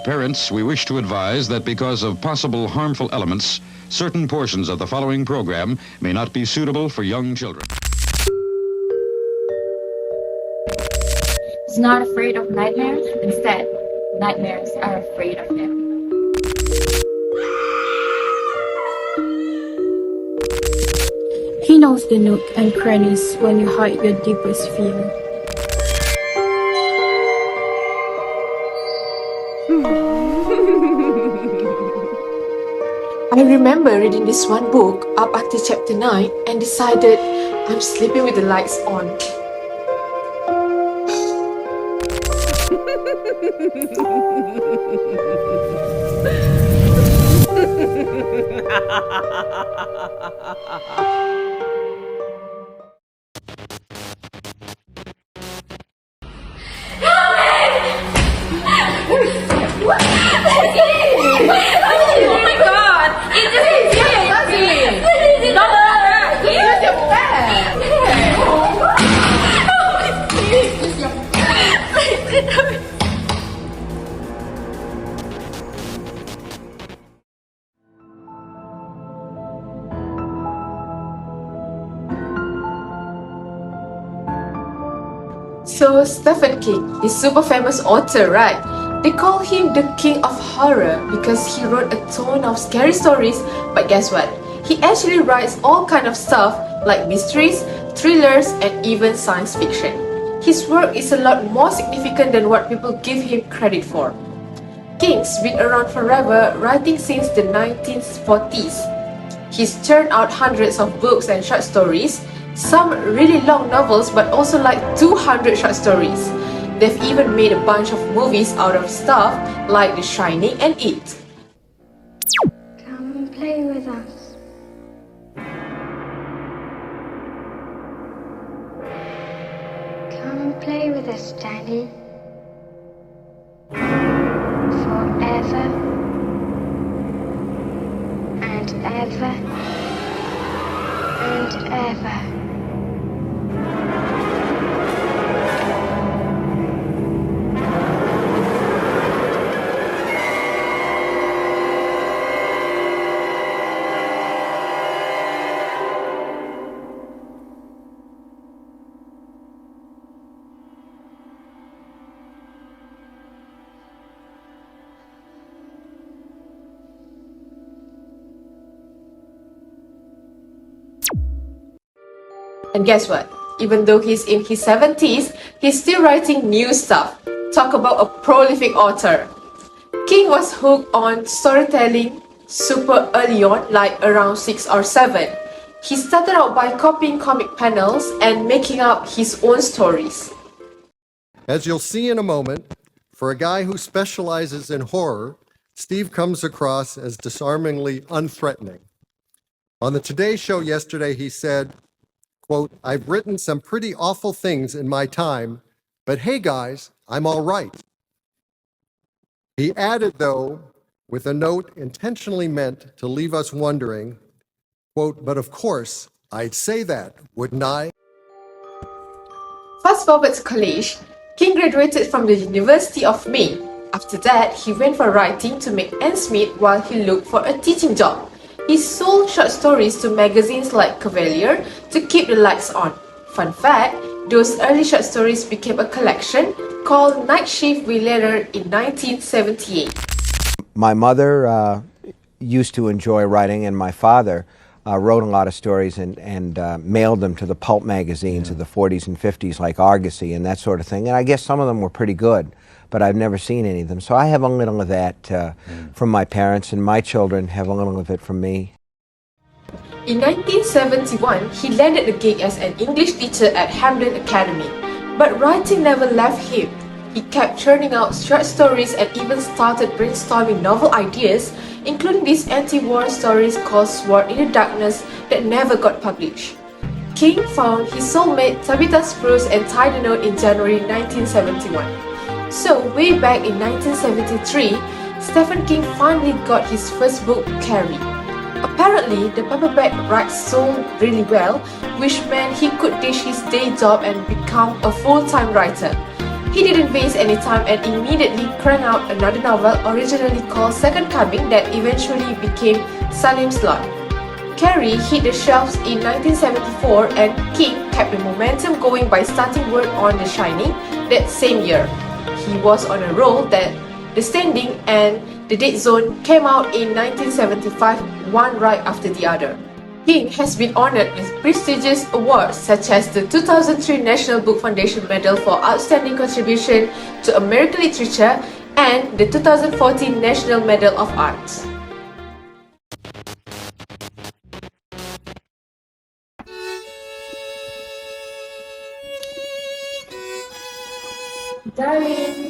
Parents, we wish to advise that because of possible harmful elements, certain portions of the following program may not be suitable for young children. He's not afraid of nightmares. Instead, nightmares are afraid of him. He knows the nook and crannies when you hide your deepest fear. I remember reading this one book up until chapter 9 and decided I'm sleeping with the lights on. So Stephen King is super famous author, right? They call him the king of horror because he wrote a ton of scary stories, but guess what? He actually writes all kind of stuff like mysteries, thrillers, and even science fiction. His work is a lot more significant than what people give him credit for. King's been around forever, writing since the 1940s. He's churned out hundreds of books and short stories, some really long novels, but also like 200 short stories. They've even made a bunch of movies out of stuff like The Shining and It. Come and play with us. Come and play with us, Daddy. Forever and ever and ever. And guess what? Even though he's in his 70s, he's still writing new stuff. Talk about a prolific author. King was hooked on storytelling super early on, like around 6 or 7. He started out by copying comic panels and making up his own stories. As you'll see in a moment, for a guy who specializes in horror, Steve comes across as disarmingly unthreatening. On the Today Show yesterday, he said, quote, "I've written some pretty awful things in my time, but hey guys, I'm all right." He added, though, with a note intentionally meant to leave us wondering, quote, "But of course, I'd say that, wouldn't I?" Fast forward to college, King graduated from the University of Maine. After that, he went for writing to make ends meet while he looked for a teaching job. He sold short stories to magazines like Cavalier to keep the lights on. Fun fact, those early short stories became a collection called Night Shift with Letter in 1978. My mother used to enjoy writing, and my father wrote a lot of stories and mailed them to the pulp magazines of the 40s and 50s like Argosy and that sort of thing. And I guess some of them were pretty good, but I've never seen any of them. So I have a little of that from my parents, and my children have a little of it from me. In 1971, he landed a gig as an English teacher at Hamden Academy. But writing never left him. He kept churning out short stories and even started brainstorming novel ideas, including these anti-war stories called Sword in the Darkness that never got published. King found his soulmate Tabitha Spruce and tied the knot in January 1971. So way back in 1973, Stephen King finally got his first book, Carrie. Apparently, the paperback rights sold really well, which meant he could ditch his day job and become a full-time writer. He didn't waste any time and immediately cranked out another novel originally called Second Coming that eventually became Salim's Lot. Carrie hit the shelves in 1974 and King kept the momentum going by starting work on The Shining that same year. He was on a roll that The Standing and The Dead Zone came out in 1975, one right after the other. King has been honored with prestigious awards such as the 2003 National Book Foundation Medal for Outstanding Contribution to American Literature and the 2014 National Medal of Arts. Dareen.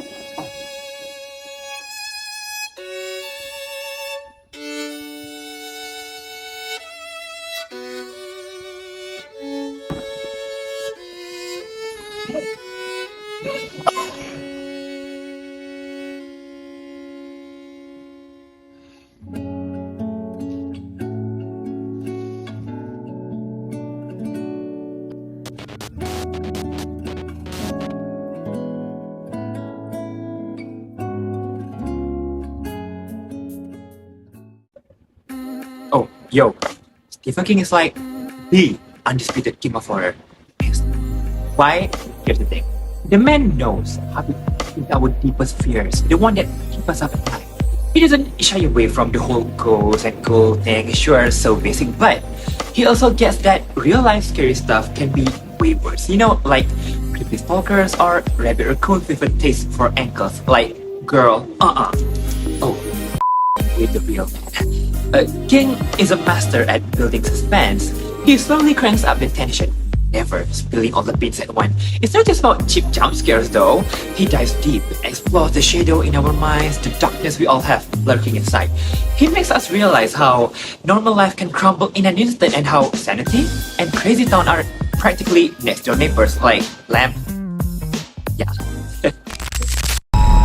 Oh, yo, Stephen King is like the undisputed king of horror. Why? Here's the thing. The man knows how to hit our deepest fears, the one that keep us up at night. He doesn't shy away from the whole ghost and ghoul thing, sure, so basic, but he also gets that real-life scary stuff can be way worse. You know, like creepy stalkers or rabbit raccoons with a taste for ankles. Like, girl, Oh, with the real. King is a master at building suspense. He slowly cranks up the tension, never spilling all the beans at once. It's not just about cheap jump scares though. He dives deep, explores the shadow in our minds, the darkness we all have lurking inside. He makes us realize how normal life can crumble in an instant and how sanity and crazy town are practically next door neighbors like Lamb. Yeah.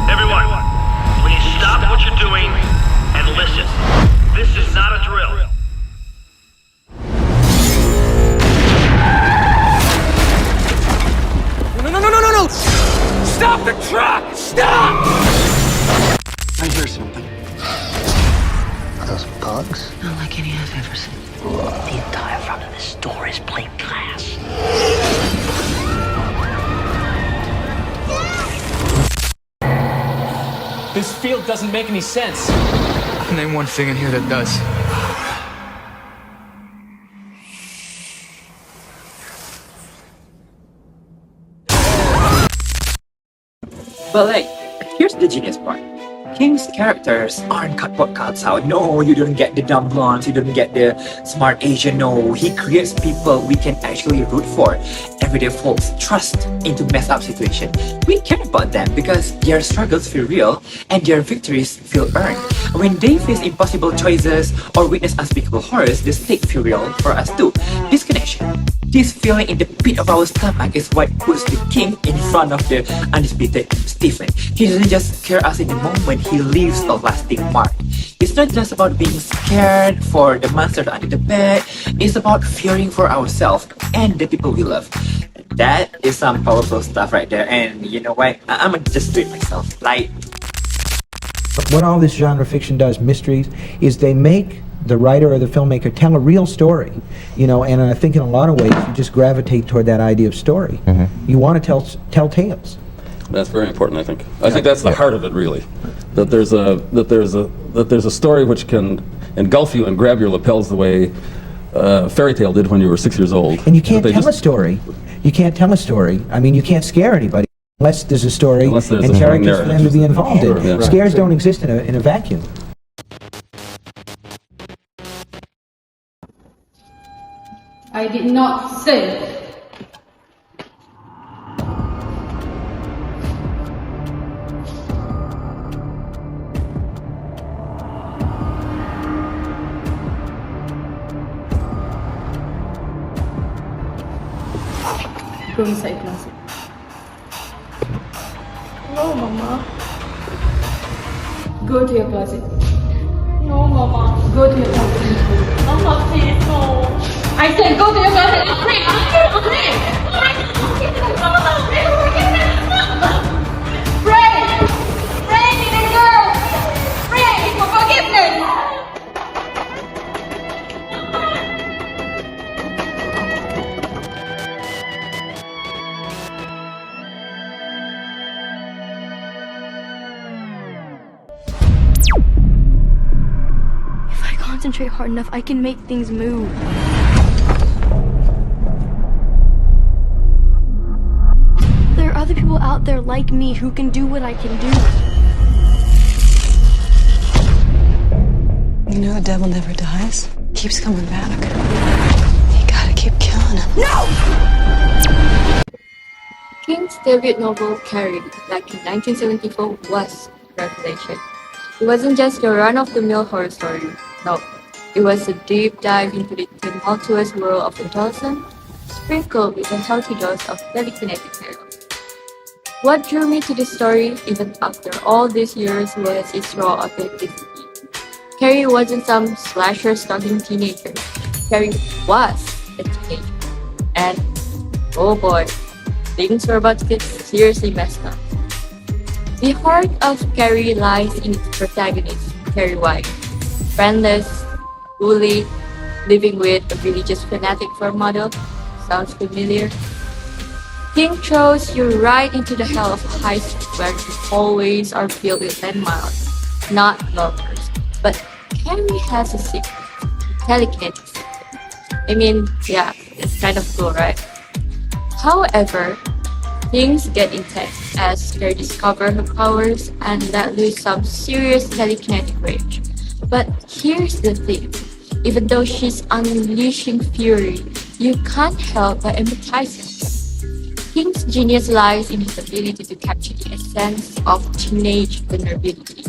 Everyone, please stop what you're doing and listen. This is not a drill. No! Stop the truck! Stop! I hear something. Are those bugs? Not like any I've ever seen. The entire front of this store is plain glass. This field doesn't make any sense. Name one thing in here that does. But like, here's the genius part. King's characters aren't cardboard cutouts. No, you don't get the dumb blondes, you don't get the smart Asian. No, he creates people we can actually root for. Everyday folks trust into messed up situation. We care about them because their struggles feel real and their victories feel earned. When they face impossible choices or witness unspeakable horrors, the stakes feel real for us too. This connection, this feeling in the pit of our stomach is what puts the King in front of the undisputed Stephen. He doesn't just scare us in the moment, he leaves a lasting mark. It's not just about being scared for the monster under the bed, it's about fearing for ourselves and the people we love. That is some powerful stuff right there, and you know what? I'm gonna just do it myself. Like, what all this genre fiction does, mysteries, is they make the writer or the filmmaker tell a real story, you know, and I think in a lot of ways you just gravitate toward that idea of story. You want to tell tales. That's very important, I think. I think that's the heart of it, really. That there's a story which can engulf you and grab your lapels the way fairy tale did when you were 6 years old. And you can't tell a story. You can't tell a story. I mean, you can't scare anybody unless there's a story and characters for them to be involved in. Yeah. Scares don't exist in a vacuum. I did not say. Go inside closet. No, Mama. Go to your closet. No, Mama. Go to your closet. Mama, please, no. I said go to your closet. Okay. concentrate hard enough, I can make things move. There are other people out there like me who can do what I can do. You know the devil never dies. Keeps coming back. You gotta keep killing him. No! King's debut novel, Carrie, back in 1974, was a revelation. It wasn't just a run-of-the-mill horror story. No, it was a deep dive into the tumultuous world of adolescence, sprinkled with a healthy dose of telekinetic terror. What drew me to the story, even after all these years, was its raw authenticity. Carrie wasn't some slasher-stalking teenager. Carrie was a teenager. And, oh boy, things were about to get seriously messed up. The heart of Carrie lies in its protagonist, Carrie White. Friendless, bullied, living with a religious fanatic for a model. Sounds familiar? King throws you right into the hell of high school where the hallways are filled with landmines, not lovers. But Carrie has a secret, telekinetic secret. I mean, yeah, it's kind of cool, right? However, things get intense as Carrie discovers her powers and let loose some serious telekinetic rage. But here's the thing, even though she's unleashing fury, you can't help but empathize with her. King's genius lies in his ability to capture the essence of teenage vulnerability.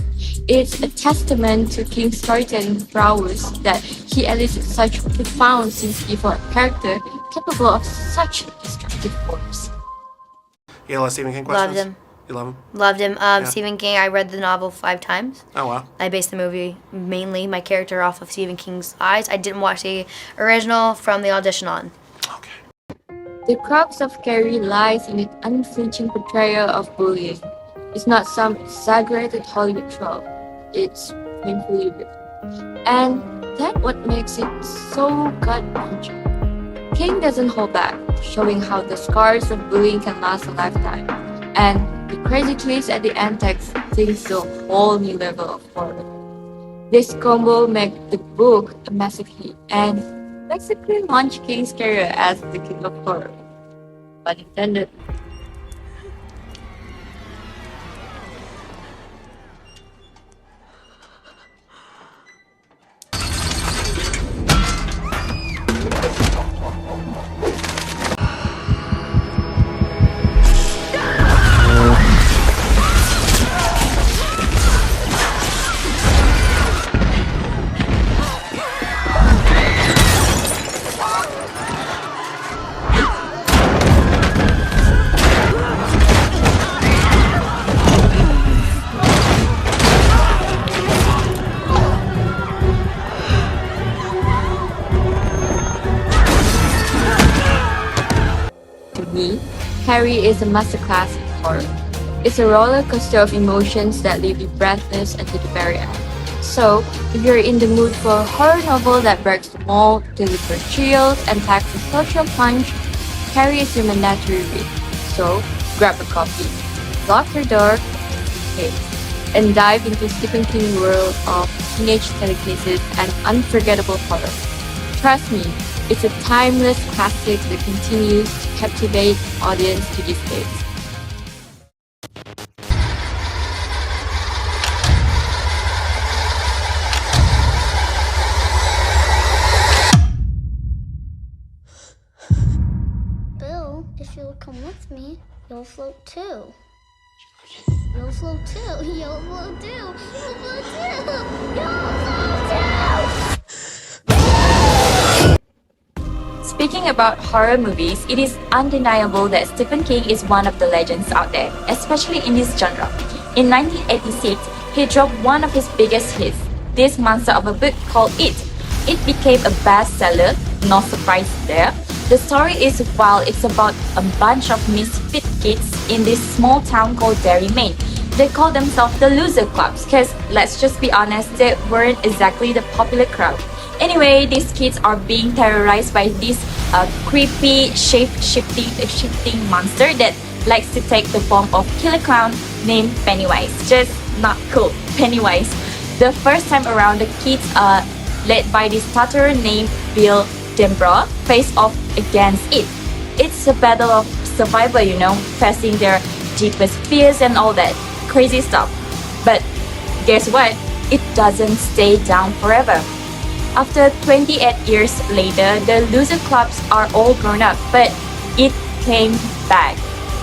It's a testament to King's storytelling prowess that he elicits such profound sympathy for a character capable of such destructive force. You love Stephen King questions? Loved him. You love him? Loved him. Yeah. Stephen King, I read the novel 5 times. Oh, wow. I based the movie, mainly my character, off of Stephen King's eyes. I didn't watch the original from the audition on. The crux of Carrie lies in its unflinching portrayal of bullying. It's not some exaggerated Hollywood trope. It's painfully real. And that's what makes it so gut-punching. King doesn't hold back, showing how the scars of bullying can last a lifetime. And the crazy twist at the end takes things to a whole new level of horror. This combo makes the book a massive hit and basically launched King's career as the king of horror. Pun intended. Carrie is a masterclass in horror. It's a roller coaster of emotions that leave you breathless until the very end. So, if you're in the mood for a horror novel that breaks the mold, delivers chills, and packs a social punch, Carrie is your mandatory read. So, grab a coffee, lock your door, and dive into Stephen King's world of teenage telekinesis and unforgettable horror. Trust me, it's a timeless classic that continues to captivate audience to this day. Bill, if you'll come with me, you'll float too. You'll float too. You'll float too. You'll float too. You'll float too. Speaking about horror movies, it is undeniable that Stephen King is one of the legends out there, especially in this genre. In 1986, he dropped one of his biggest hits, this monster of a book called It. It became a bestseller, no surprise there. The story is wild. It's about a bunch of misfit kids in this small town called DAREEN, Maine. They call themselves the Loser Clubs because, let's just be honest, they weren't exactly the popular crowd. Anyway, these kids are being terrorized by this creepy, shape-shifting monster that likes to take the form of killer clown named Pennywise. Just not cool, Pennywise. The first time around, the kids led by this stutterer named Bill Denbrough, face off against it. It's a battle of survival, you know, facing their deepest fears and all that crazy stuff. But guess what? It doesn't stay down forever. After 28 years later, the loser clubs are all grown up, but it came back.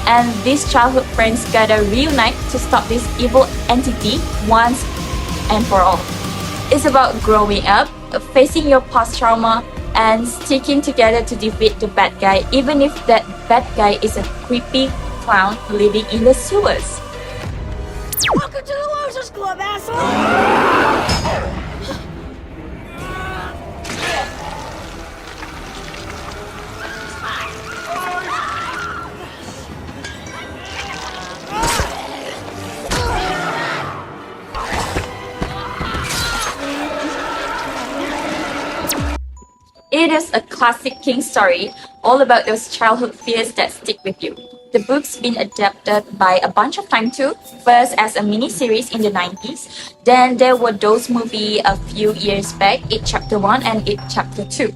And these childhood friends gotta reunite to stop this evil entity once and for all. It's about growing up, facing your past trauma, and sticking together to defeat the bad guy, even if that bad guy is a creepy clown living in the sewers. Welcome to the Losers Club, asshole! It is a classic King story, all about those childhood fears that stick with you. The book's been adapted by a bunch of times too, first as a mini-series in the 90s, then there were those movies a few years back, It Chapter 1 and It Chapter 2.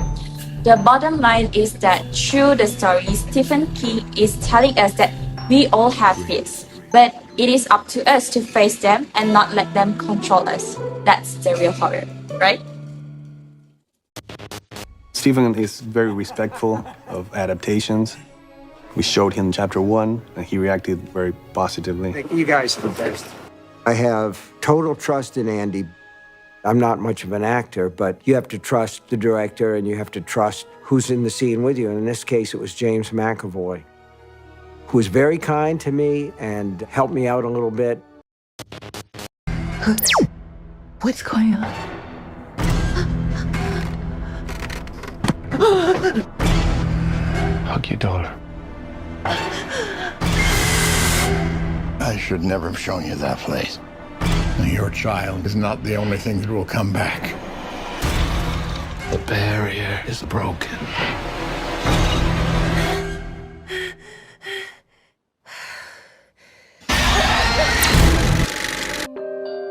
The bottom line is that through the story, Stephen King is telling us that we all have fears, but it is up to us to face them and not let them control us. That's the real horror, right? Stephen is very respectful of adaptations. We showed him chapter 1, and he reacted very positively. You guys are the best. I have total trust in Andy. I'm not much of an actor, but you have to trust the director and you have to trust who's in the scene with you. And in this case, it was James McAvoy, who was very kind to me and helped me out a little bit. What's going on? Hug your daughter. I should never have shown you that place. Your child is not the only thing that will come back. The barrier is broken.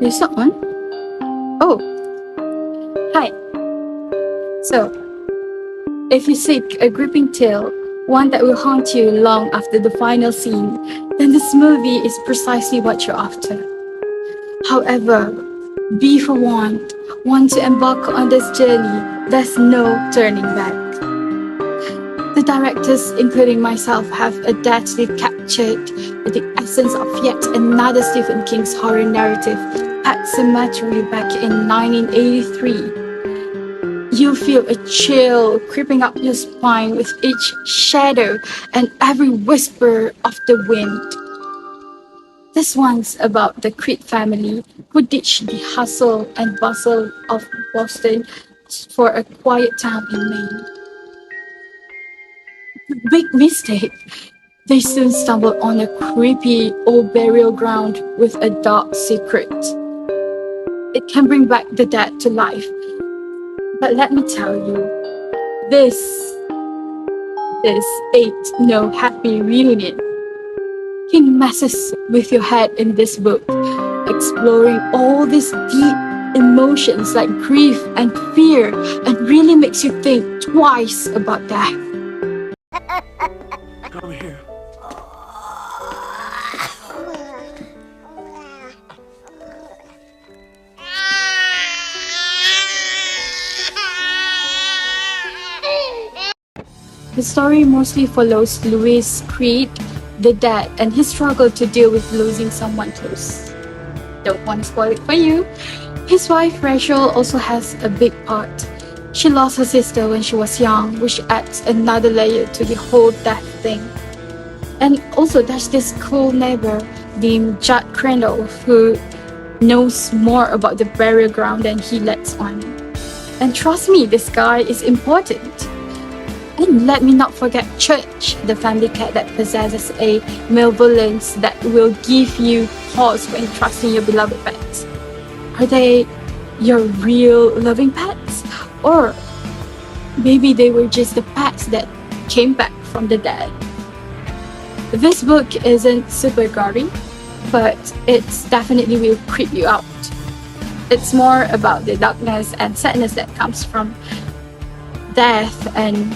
Is that on? Oh. Hi. So, if you seek a gripping tale, one that will haunt you long after the final scene, then this movie is precisely what you're after. However, be forewarned, once you embark on this journey, there's no turning back. The directors, including myself, have adeptly captured the essence of yet another Stephen King's horror narrative, Pet Cemetery, back in 1983. You feel a chill creeping up your spine with each shadow and every whisper of the wind. This one's about the Creed family who ditched the hustle and bustle of Boston for a quiet town in Maine. Big mistake. They soon stumbled on a creepy old burial ground with a dark secret. It can bring back the dead to life. But let me tell you, this ain't no happy reunion. King messes with your head in this book, exploring all these deep emotions like grief and fear, and really makes you think twice about death. Come here. The story mostly follows Louis Creed, the dad, and his struggle to deal with losing someone close. Don't want to spoil it for you. His wife Rachel also has a big part. She lost her sister when she was young, which adds another layer to the whole death thing. And also there's this cool neighbor named Judd Crandall who knows more about the burial ground than he lets on. And trust me, this guy is important. And let me not forget Church, the family cat that possesses a malevolence that will give you pause when trusting your beloved pets. Are they your real loving pets? Or maybe they were just the pets that came back from the dead. This book isn't super gory, but it definitely will creep you out. It's more about the darkness and sadness that comes from death, and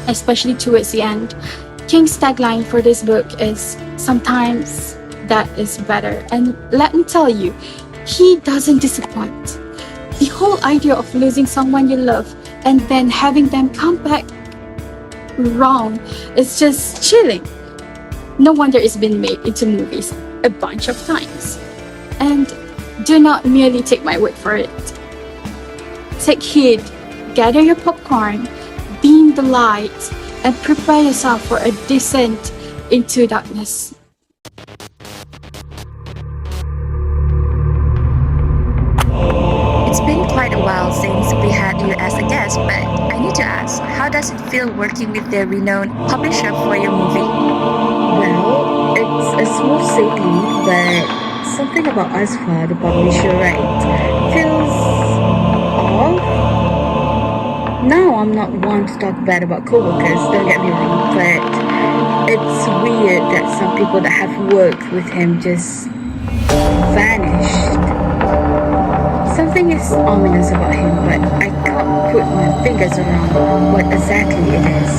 especially towards the end. King's tagline for this book is, "Sometimes that is better." And let me tell you, he doesn't disappoint. The whole idea of losing someone you love and then having them come back wrong is just chilling. No wonder it's been made into movies a bunch of times. And do not merely take my word for it. Take heed, gather your popcorn, beam the light, and prepare yourself for a descent into darkness. It's been quite a while since we had you as a guest, but I need to ask, how does it feel working with the renowned publisher for your movie? Well, it's a smooth sailing, but something about AZFAR, the publisher, right, feels off. Now, I'm not one to talk bad about co-workers, don't get me wrong, but it's weird that some people that have worked with him just vanished. Something is ominous about him, but I can't put my fingers around what exactly it is.